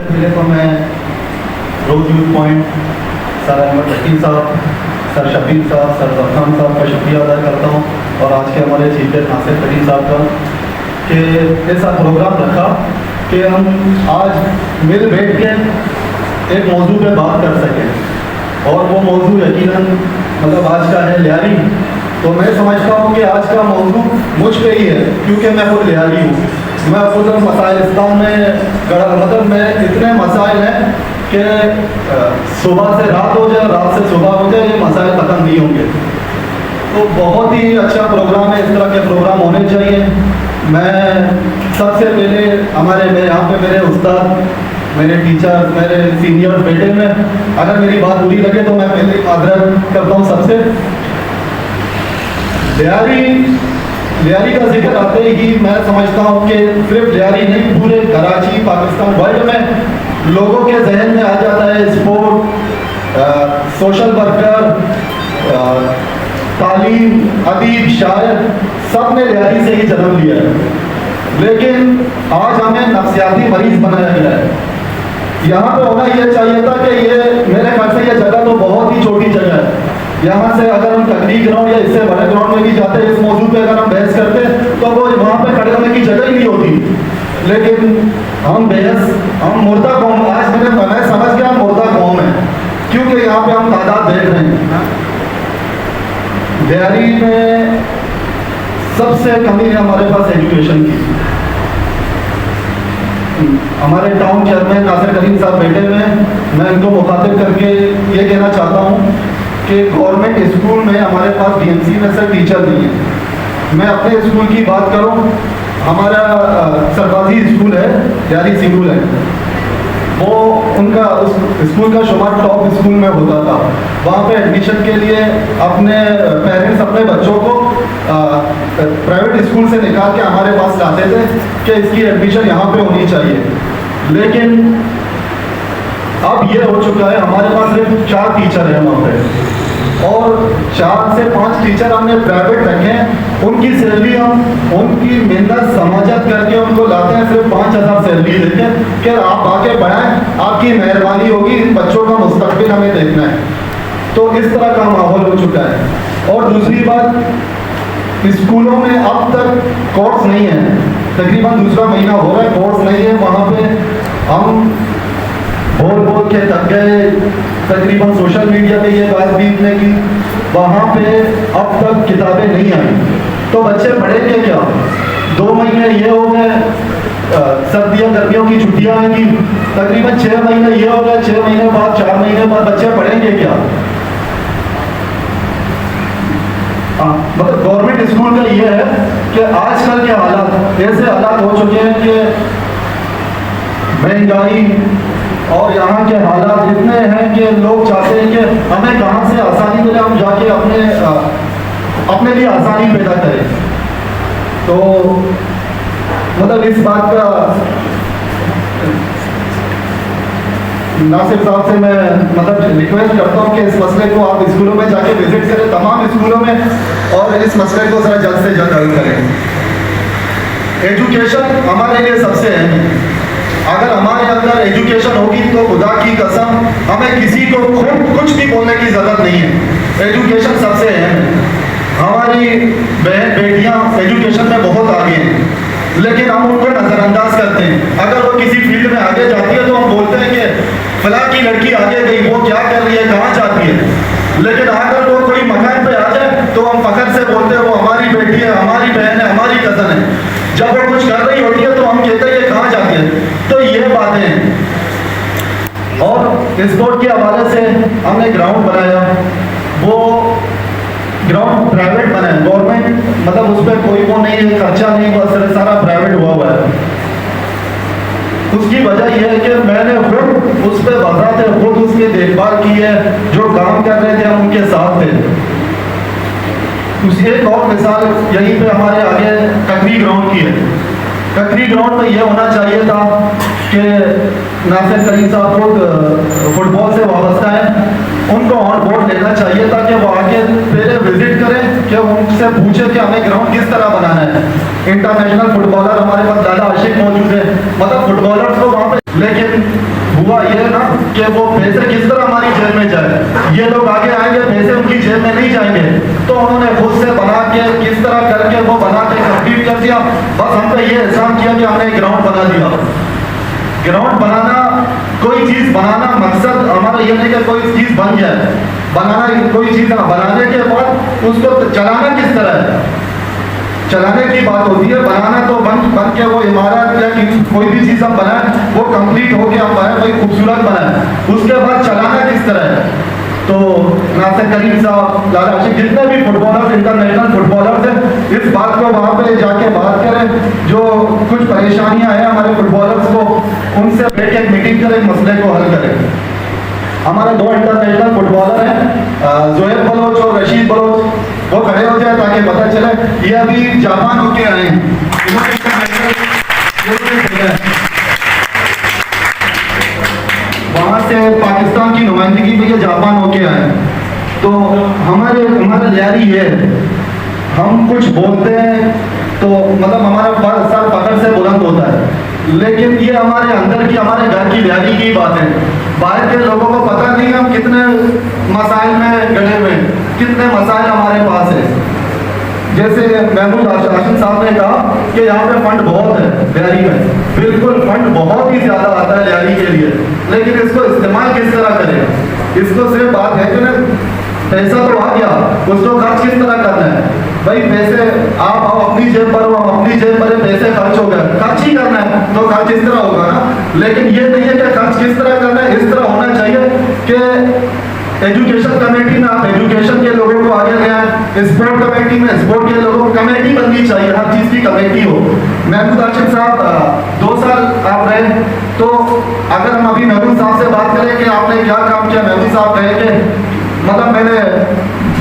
पहले तो मैं रोज youth point sir Ahmad Shakeel साहब, सर शबीर साहब, सर रफान साहब का शुक्रिया अदा करता हूँ और आज के हमारे चीफ गेस्ट नासिर करीम साहब का कि ऐसा प्रोग्राम रखा कि हम आज मिल बैठ के एक मौजू पे बात कर सकें और वो मौजू यकीनन मतलब आज का है लियारी। तो मैं समझता हूँ कि आज का मौजू मुझ पे ही है क्योंकि मैं खुद लियारी हूँ। मैं खुद मसाइलिस्तान में मतलब में इतने मसाइल हैं कि सुबह से रात हो जाए, रात से सुबह हो जाए, ये मसाइल ख़त्म नहीं होंगे। तो बहुत ही अच्छा प्रोग्राम है, इस तरह के प्रोग्राम होने चाहिए। मैं सबसे पहले मेरे यहाँ पे मेरे उस्ताद, मेरे टीचर, मेरे सीनियर बैठे में, अगर मेरी बात बुरी लगे तो मैं पहले आग्रह करता हूँ सबसे, लियारी का जिक्र आते ही मैं समझता हूँ कि सिर्फ लियारी नहीं, पूरे कराची, पाकिस्तान, वर्ल्ड में लोगों के जहन में आ जाता है स्पोर्ट, सोशल वर्कर, तालीम, अदीब, शायर, सब ने लियारी से ही जन्म लिया है। लेकिन आज हमें नफ्सियाती मरीज बनाया गया है। यहाँ पे होना यह चाहिए था कि ये मेरे ख्याल से यह जगह तो बहुत ही छोटी जगह है। यहाँ से अगर हम तकनीक ग्राउंड या इससे बड़े ग्राउंड में भी जाते इस मौजू पे अगर हम बहस करते तो वो वहाँ पे खड़े होने की जगह ही नहीं होती। लेकिन हम मुर्दा कौम, आज मैं समझ गया मुर्दा कौम है क्योंकि यहाँ पे हम तादाद देख रहे हैं। लियारी में सबसे कमी है हमारे पास एजुकेशन की। हमारे टाउन चेयरमैन नासिर करीम साहब बैठे हुए हैं, मैं इनको मुखातिब करके ये कहना चाहता हूँ कि गवर्नमेंट स्कूल में हमारे पास डीएमसी में से टीचर नहीं है। मैं अपने स्कूल की बात करूं, हमारा सरकारी स्कूल है, लियारी स्कूल है, वो उनका उस स्कूल का शुमार टॉप स्कूल में होता था। वहाँ पे एडमिशन के लिए अपने पेरेंट्स अपने बच्चों को प्राइवेट स्कूल से निकाल के हमारे पास लाते थे कि इसकी एडमिशन यहाँ पे होनी चाहिए। लेकिन अब ये हो चुका है, हमारे पास सिर्फ 4 टीचर हैं वहाँ पे और 4 से 5 टीचर हमने प्राइवेट रखे हैं। उनकी सैलरी हम उनकी मेहनत समाजत करके उनको लाते हैं, सिर्फ 5,000 सैलरी देते हैं कि आप आके पढ़ाएं, आपकी मेहरबानी होगी, इन बच्चों का मुस्तकबिल हमें देखना है। तो इस तरह का माहौल हो चुका है। और दूसरी बात, स्कूलों में अब तक कोर्स नहीं है, तकरीबन दूसरा महीना हो रहा है कोर्स नहीं है। वहाँ पे हम बोल के थक गए, तकरीबन सोशल मीडिया पे ये बात भी ने की, वहाँ पे अब तक किताबें नहीं आई। तो बच्चे पढ़ेंगे क्या? 2 महीने ये हो गए, सर्दियों गर्मियों की छुट्टियाँ आएंगी, तकरीबन 6 महीने ये हो गए, 6 महीने बाद 4 महीने बाद बच्चे पढ़ेंगे क्या? मतलब गवर्नमेंट स्कूल का ये है कि आजकल के हालात ऐसे हालात हो चुके हैं कि महंगाई और यहाँ के हालात इतने हैं कि लोग चाहते हैं कि हमें कहाँ से आसानी मिले, हम जाके अपने लिए आसानी पैदा करें। तो मतलब इस बात का नासिर साहब से मैं मतलब रिक्वेस्ट करता हूँ कि इस मसले को आप स्कूलों में जाके विजिट करें, तमाम स्कूलों में, और इस मसले को ज़रा जल्द से जल्द हल करें। एजुकेशन हमारे लिए सबसे अहम है। अगर हमारे अंदर एजुकेशन होगी तो खुदा की कसम हमें किसी को खुद कुछ भी बोलने की ज़रूरत नहीं है। एजुकेशन सबसे अहम है। हमारी बहन बेटियाँ एजुकेशन में बहुत आगे हैं, लेकिन हम उनको नज़रअंदाज करते हैं। अगर वो किसी फील्ड में आगे जाती है तो हम बोलते हैं कि फलां की लड़की आगे गई, वो क्या कर रही है, कहाँ जाती है। लेकिन अगर वो कोई मकान पे आ जाए तो हम फख्र से बोलते हैं वो हमारी बेटी है, हमारी बहन है, हमारी कज़न है। जब वो कुछ कर रही होती है तो हम कहते हैं ये कहाँ जाती है। तो ये बातें हैं। और स्पोर्ट के हवाले से हमने ग्राउंड बनाया, वो ग्राउंड प्राइवेट बना है, गवर्नमेंट मतलब उस पर कोई वो नहीं है, खर्चा नहीं हुआ, सारा प्राइवेट हुआ है। उसकी वजह यह है कि मैंने खुद उस पर बजाते खुद उसकी देखभाल की है, जो काम कर रहे थे हम उनके साथ थे। उसकी एक और मिसाल यहीं पे हमारे आगे ककरी ग्राउंड की है। ककरी ग्राउंड में यह होना चाहिए था कि नासिर करीम साहब खुद फुटबॉल से वाबस्ता है, उनको ऑन बोर्ड लेना चाहिए था कि वो आके पहले विजिट करें, कि उनसे पूछे कि हमें ग्राउंड किस तरह बनाना है। इंटरनेशनल फुटबॉलर हमारे पास दादा आशिक मौजूद है, मतलब फुटबॉलर्स को वहाँ पे लेकिन हुआ ये ना कि वो पैसे किस तरह हमारी जेब में जाए, ये लोग आगे आएंगे, पैसे उनकी जेब में नहीं जाएंगे, तो उन्होंने खुद से बना के किस तरह करके वो बना के कंप्लीट कर दिया। बस हम पे ये एहसान किया कि हमने ग्राउंड बना दिया। ग्राउंड बनाना, कोई चीज बनाना मकसद हमारा ये नहीं कि कोई चीज बन जाए, बनाना कोई चीज बनाने के बाद उसको चलाना किस तरह है, चलाने की बात होती है। बनाना तो बन के वो इमारत या कोई भी चीज हम बनाए वो कंप्लीट हो गया, हम बनाए भाई खूबसूरत बनाए, उसके बाद चलाना किस तरह है। तो नासिर करीम साहब, लाला आशिक, जितने भी फुटबॉलर्स, इंटरनेशनल फुटबॉलर्स हैं, इस बात को वहाँ पे जाके बात करें, जो कुछ परेशानियाँ हैं हमारे फुटबॉलर्स को, उनसे बैठ के मीटिंग करें, मसले को हल करें। हमारे 2 इंटरनेशनल फुटबॉलर हैं, जोएब बलोच और रशीद बलोच, वो खड़े हो जाए ताकि पता चले। ये अभी जापान होके आए हैं, वहाँ से पाकिस्तान की नुमाइंदगी में ये जापान होके आए। तो हमारा लियारी है, हम कुछ बोलते हैं तो मतलब हमारा सर पकड़ से बुलंद होता है, लेकिन ये हमारे अंदर की, हमारे घर की लियारी की बात है। बाहर के लोगों को पता नहीं हम कितने मसाइल में गड़े हुए हैं, कितने मसाइल हमारे पास है। जैसे महमूद हाशिम साहब ने कहा कि यहाँ पे फंड बहुत है लियारी में, बिल्कुल फंड बहुत ही ज्यादा आता है लियारी के लिए, लेकिन इसको इस्तेमाल किस तरह करें। इसको सिर्फ बात है कि ना पैसा तो आ गया, उसको खर्च किस तरह करना है। भाई पैसे आप अपनी जेब पर हो, अपनी जेब पर पैसे खर्च हो गए, खर्च ही करना है तो खर्च इस तरह होगा ना। लेकिन ये नहीं है कि खर्च किस तरह करना है, इस तरह होना चाहिए कि एजुकेशन कमेटी में आप एजुकेशन के लोगों को आगे ले आए, स्पोर्ट कमेटी में स्पोर्ट के लोगों को कमेटी बननी चाहिए, हर चीज की कमेटी हो। महमूद हाशिम साहब 2 साल आप रहे, तो अगर हम अभी महमूद साहब से बात करें कि आपने क्या काम किया, महमूद साहब कहेंगे मतलब मैंने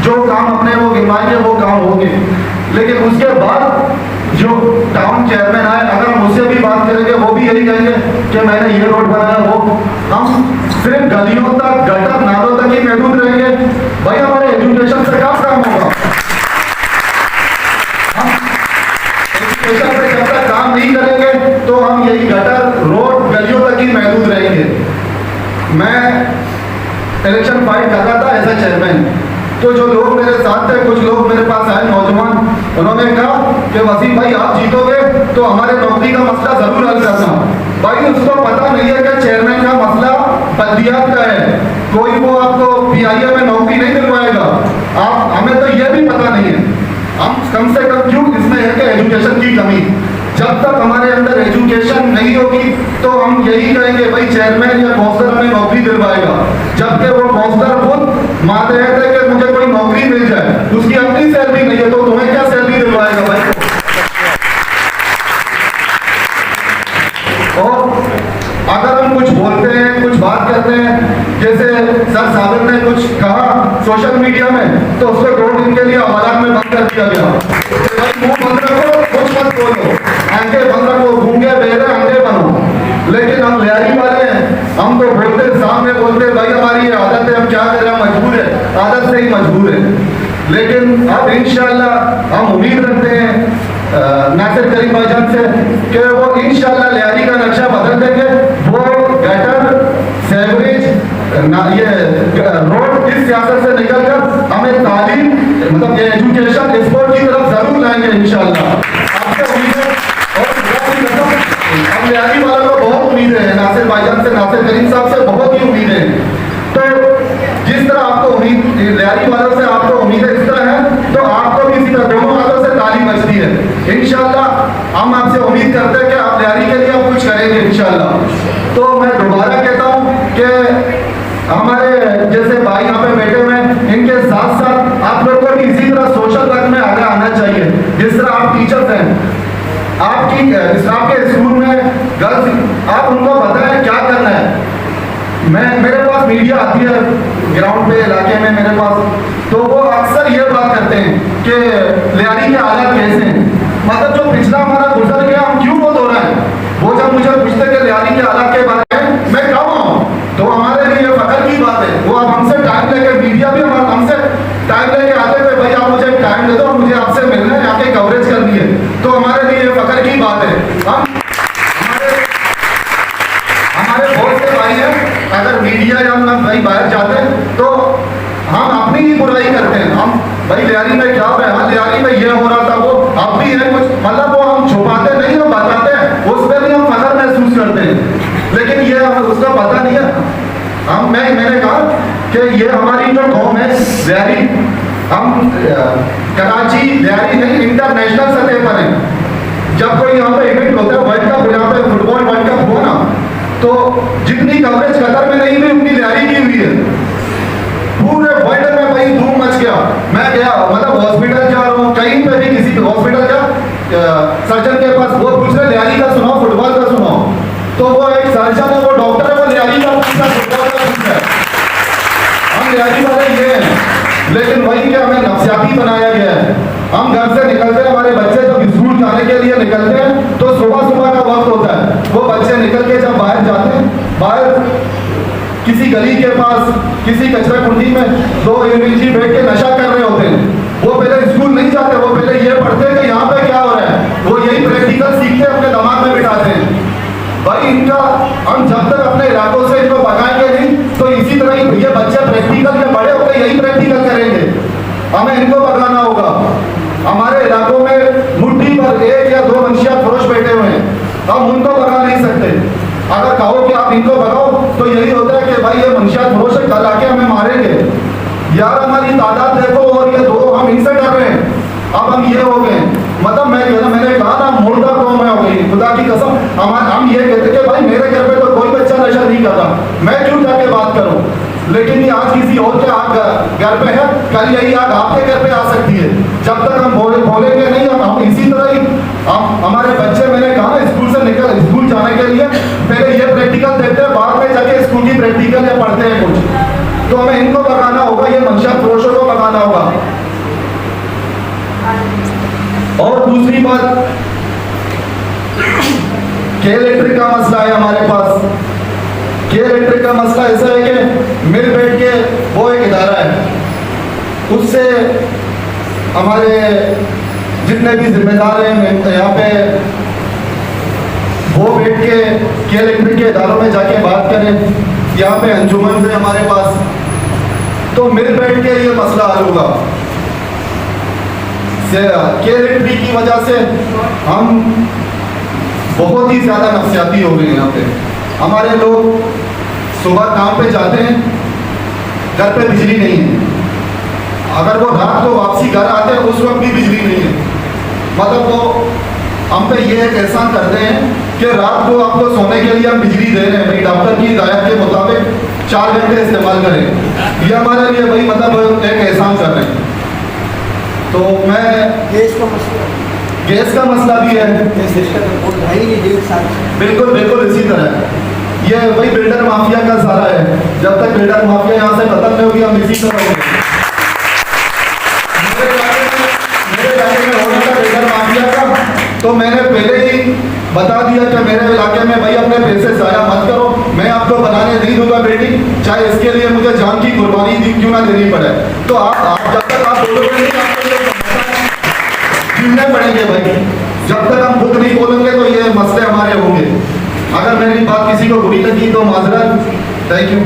जो काम अपने वो गिनवाएंगे वो काम होंगे। लेकिन उसके बाद जो टाउन चेयरमैन आए, अगर हम उससे भी बात करेंगे वो भी यही कहेंगे कि मैंने ये रोड बनाया, वो हम सिर्फ गलियों तक, गटर नालों तक ही महदूद रहेंगे। भाई हमारे एजुकेशन से क्या काम होगा, हम एजुकेशन से जब तक काम नहीं करेंगे तो हम यही गटर, रोड, गलियों तक ही महदूद रहेंगे। मैं इलेक्शन फाइट कर रहा था एज ए चेयरमैन, तो जो लोग मेरे साथ थे, कुछ लोग मेरे पास आए नौजवान, उन्होंने कहा कि वसीम भाई आप जीतोगे तो हमारे नौकरी का मसला जरूर हल करना। भाई उसको पता नहीं है कि चेयरमैन का मसला बल्दियात का है, कोई वो आपको PIA में नौकरी नहीं दिलवाएगा। आप, हमें तो ये भी पता नहीं है, हम कम से कम क्यों, इसमें है कि एजुकेशन की कमी। जब तक हमारे अंदर एजुकेशन नहीं होगी तो हम यही कहेंगे भाई चेयरमैन या काउंसलर हमें नौकरी दिलवाएगा, जबकि वो काउंसलर खुद मान रहे थे कि मुझे कोई नौकरी मिल जाए, उसकी अपनी सैलरी नहीं है, तो तुम्हें क्या सैलरी दिलवाएगा भाई। और अगर हम कुछ बोलते हैं, कुछ बात करते हैं, जैसे सर साबिर ने कुछ कहा सोशल मीडिया में, तो उसको 2 दिन के लिए हवालात में बंद कर दिया गया। मुंह बंद रखो, कुछ मत बोलो, आंखें बंद रखो, गूंगे बहरे अंधे बनो। लेकिन हम लियारी वाले हैं, हम तो बोलते सामने बोलते भाई हमारी ये आदत है, हम क्या करें, हम मजबूर है, आदत से ही मजबूर है। लेकिन अब इंशाल्लाह हम उम्मीद रखते हैं नासिर करीम भाईजान से कि वो इंशाल्लाह लियारी का नक्शा बदल देंगे, वो गटर, सेवरेज, ये रोड, इस सियासत से निकलकर हमें तालीम, मतलब ये एजुकेशन, स्पोर्ट की तरफ जरूर लाएंगे इंशाल्लाह। आपसे उम्मीद है, और हम लियारी वालों को बहुत उम्मीद है, नासिर भाईजान से, नासिर करीम साहब से बहुत ही उम्मीद है। तो जिस तरह आपको उम्मीद, लियारी वालों से आपको उम्मीद है, इस तरह है तो आपको भी इसी तरह दोनों हाथों से तालीम बचती है। इंशाल्लाह हम आपसे उम्मीद करते हैं कि आप लियारी के लिए आप कुछ करेंगे इंशाल्लाह। तो मैं दोबारा कहता हूँ कि हमारे जैसे भाई यहाँ पे बैठे हुए हैं, इनके साथ साथ आप लोगों को भी इसी तरह सोशल वर्क में आगे आना चाहिए। जिस तरह आप टीचर्स हैं, आपके स्कूल में गर्ल्स, आप उनको बताएं क्या करना है। मेरे पास मीडिया आती है ग्राउंड पे, इलाके में मेरे पास, तो वो अक्सर ये बात करते हैं कि लियारी के हालात कैसे हैं, मतलब जो पिछला हमारा गुजर गया हम क्यों वो दोहराएं। वो जब मुझे पूछते कि लियारी के हालात के बारे में मैं कब आऊँ, तो हमारे लिए फख्र की बात है। वो आप हमसे टाइम लेके, मीडिया भी हमसे टाइम लेके आते थे, भाई आप मुझे टाइम दे दो, मुझे आपसे मिलना है, आपके कवरेज करनी है, तो हमारे लिए फख्र की बात है। हम अगर मीडिया या हम भाई बाहर जाते हैं तो हम अपनी ही बुराई करते हैं। हम भाई लियारी में क्या हो रहा है, हाँ लियारी में ये हो रहा था, वो अब भी है कुछ, मतलब वो हम छुपाते नहीं, हम बताते हैं, उस पर भी हम फख्र महसूस करते हैं, लेकिन ये हमें उसका पता नहीं है। मैंने कहा कि ये हमारी जो कौम है लियारी, हम कराची लियारी नहीं इंटरनेशनल सतह पर है। जब कोई यहाँ पे इवेंट होता है, वर्ल्ड कप, यहाँ पे फुटबॉल वर्ल्ड कप हुआ ना, तो जितनी कवरेज कतर में नहीं हुई उतनी लियारी की हुई है। पूरे वर्ल्ड में भाई धूम मच गया। मैं गया, मतलब हॉस्पिटल जा रहा हूँ, कहीं पे भी किसी हॉस्पिटल का सर्जन के पास, वो पूछ रहे लियारी का सुनाओ, फुटबॉल का सुनाओ, तो वो एक सर्जन है, वो डॉक्टर है, वो लियारी का पूछा, फुटबॉल का पूछा है। हम लियारी वाले ये हैं, लेकिन वही क्या हमें नफसियाती बनाया गया है। हम घर से निकलते हैं, हमारे बच्चे जब स्कूल जाने के लिए निकलते हैं तो सुबह सुबह का वक्त होता है, वो बच्चे निकल के जब बाहर जाते हैं, बाहर किसी गली के पास, किसी कचरा कुंडी में दो इंग्लिशी बैठ के नशा कर रहे होते हैं। वो पहले स्कूल नहीं जाते, वो पहले ये पढ़ते हैं कि यहाँ पे क्या हो रहा है, वो यही प्रैक्टिकल सीखते हैं, अपने दिमाग में बिठाते हैं। भाई इनका, हम जब तक अपने इलाकों से इनको भगाएंगे नहीं, तो इसी तरह ही ये बच्चे प्रैक्टिकल में बड़े होकर यही प्रैक्टिकल करेंगे। हमें इनको भगाना होगा। हमारे इलाकों में मुट्ठी पर 1 या 2 मंशियात फरोश बैठे हुए हैं, हम उनको भगा नहीं सकते। अगर कहो कि आप इनको भगाओ तो यही होता है कि भाई ये मंशियात फरोश है, कल आके हमें मारेंगे। यार हमारी तादाद देखो, और ये 2 हम इनसे डर रहे हैं, अब हम ये हो गए। मतलब मैंने कहा ना, मुर्दा कौम है हो गई, खुदा की कसम। हम ये कहते कि भाई मेरे घर पे तो कोई बच्चा नशा नहीं कर रहा, मैं क्यों जाके बात करूं। लेकिन ये आज किसी और के आग घर पे है, कल यही आग आपके घर पे आ सकती है। जब तक हम बोलेंगे नहीं, हम इसी तरह ही हमारे बच्चे, मैंने कहा स्कूल से निकल, स्कूल जाने के लिए पहले ये प्रैक्टिकल देखते हैं, बाद में जाके स्कूल की प्रैक्टिकल या पढ़ते हैं कुछ। तो हमें इनको भगाना होगा, ये मंशा फरोशों को भगाना होगा। और दूसरी बात, के इलेक्ट्रिक का मसला है हमारे पास। के इलेक्ट्रिक का मसला ऐसा है कि मिल बैठ के, वो एक इदारा है, उससे हमारे जितने भी जिम्मेदार हैं यहाँ पे, वो बैठ के इलेक्ट्रिक के इदारों में जाके बात करें। यहाँ पे अंजुमन से हमारे पास, तो मिल बैठ के ये मसला हल होगा। के इलेक्ट्रिक की वजह से हम बहुत ही ज़्यादा नफसियाती हो गए हैं। यहाँ पे हमारे लोग सुबह काम पे जाते हैं, घर पे बिजली नहीं है, अगर वो रात को वापसी घर आते हैं उस वक्त भी बिजली नहीं है। मतलब वो हम पे ये एक एहसान करते हैं कि रात को आपको सोने के लिए हम बिजली दे रहे हैं, भाई डॉक्टर की हिदायत के मुताबिक 4 घंटे इस्तेमाल करें, ये हमारे लिए भाई मतलब एक एहसान कर रहे हैं। तो मैं गैस का मसला भी है, बिल्कुल बिल्कुल इसी तरह। ये भाई बिल्डर माफिया का सारा है, जब तक बिल्डर माफिया यहाँ से खत्म नहीं होगी हम इसी तरह होंगे। मेरे इलाके में होना था बिल्डर माफिया का, तो मैंने पहले ही बता दिया कि मेरे इलाके में भाई अपने पैसे ज़ाया मत करो, मैं आपको बनाने नहीं दूंगा बिल्डिंग, चाहे इसके लिए मुझे जान की कुर्बानी क्यों ना देनी पड़े। तो आप जब तक आप बोलोगे नहीं, जीने पड़ेंगे भाई। जब तक हम खुद नहीं बोलेंगे तो ये मसले हमारे होंगे। अगर मेरी बात किसी को बुरी लगी तो माजरत। Thank you.